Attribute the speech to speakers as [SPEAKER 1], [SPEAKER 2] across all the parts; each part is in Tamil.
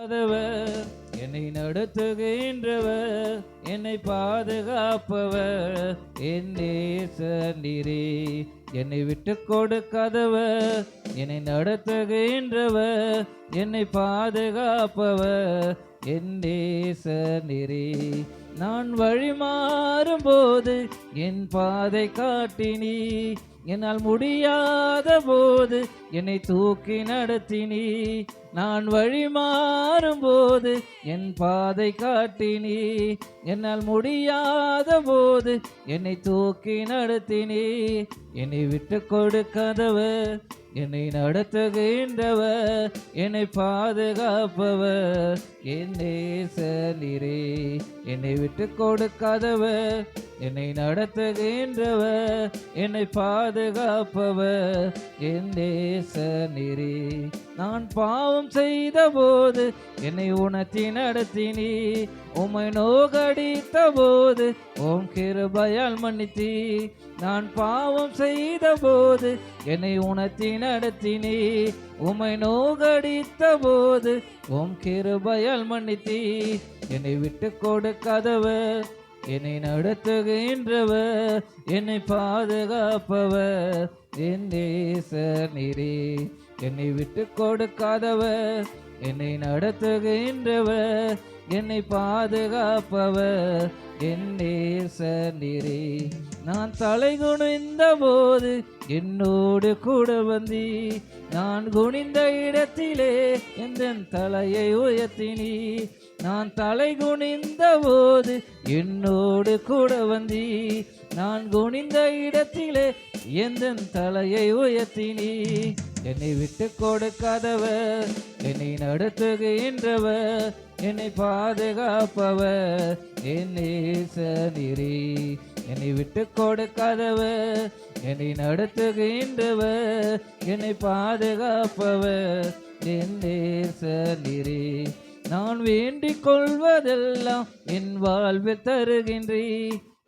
[SPEAKER 1] என்னை நடத்துகின்றவர், என்னை பாதுகாப்பவர் என் நேசர் நீரே. என்னை விட்டு கொடுக்காதவர், என்னை நடத்துகின்றவர், என்னை பாதுகாப்பவர் என் நேசர் நீரே. நான் வழி மாறும் போது என் பாதை காட்டினி, என்னால் முடியாத போது என்னை தூக்கி நடத்தினி. நான் வழி மாறும் போது என் பாதை காட்டினி, என்னால் முடியாத போது என்னை தூக்கி நடத்தினி. என்னை விட்டு கொடுக்காதவர், என்னை நடத்துகின்றவர், என்னை பாதுகாப்பவர் என் நேசர் நீரே. என்னை விட்டு கொடுக்காதவர், என்னை நடத்துகின்றவர், என்னை பாதுகாப்பவர் என் நேசர் நீரே. நான் பாவம் செய்த போது என்னை உணர்த்தி நடத்தினி, உம்மை நோகடித்த போது உம் கிருபையால் மன்னித்தி. நான் பாவம் செய்த போது என்னை உணர்த்தி நடத்தினி, உம்மை நோகடித்த போது உம் கிருபையால் மன்னித்தி. என்னை விட்டு கொடுக்காதவர், என்னை நடத்துகின்றவர், என்னை பாதுகாப்பவர் என் நேசர் நீரே. என்னை விட்டு கொடுக்காதவர், என்னை நடத்துகின்றவர், என்னை பாதுகாப்பவர் என் நேசர் நீரே. நான் தலை குனிந்த போது என்னோடு கூட வந்தி, நான் குனிந்த இடத்திலே எந்த தலையை உயர்த்தினி. நான் தலை குனிந்த போது என்னோடு கூட வந்தி, நான் குனிந்த இடத்திலே எந்த தலையை உயர்த்தினி. என்னை விட்டு கொடுக்காதவர், என்னை நடத்துகின்றவர், என்னை பாதுகாப்பவர் என் நேசர் நீரே. என்னை விட்டு கொடுக்காதவர், என்னை நடத்துகின்றவர், என்னை பாதுகாப்பவர் என் நேசர் நீரே. நான் வேண்டிக் கொள்வதெல்லாம் என் வாழ்வில் தருகின்றீ,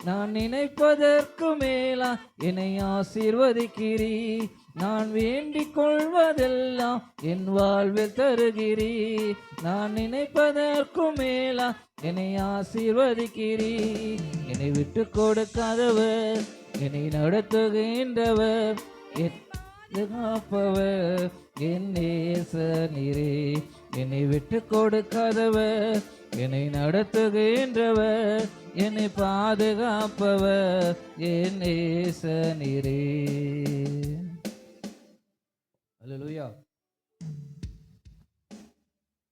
[SPEAKER 1] நான் நினைப்பதற்கு மேலா என்னை ஆசீர்வதிக்கிறீ. நான் வேண்டிக் கொள்வதெல்லாம் என் வாழ்வில் தருகிறீ, நான் நினைப்பதற்கு மேலா என்னை ஆசீர்வதிக்கிறீ. என்னை விட்டு கொடுக்காதவர், என்னை நடத்துகின்றவர், காப்பவர் என் நேசர் நீரே. என்னை விட்டு கொடுக்காதவர், என்னை நடத்துகின்றவர், என்னை பாதுகாப்பவர் என் நேசர் நீரே. அல்லேலூயா.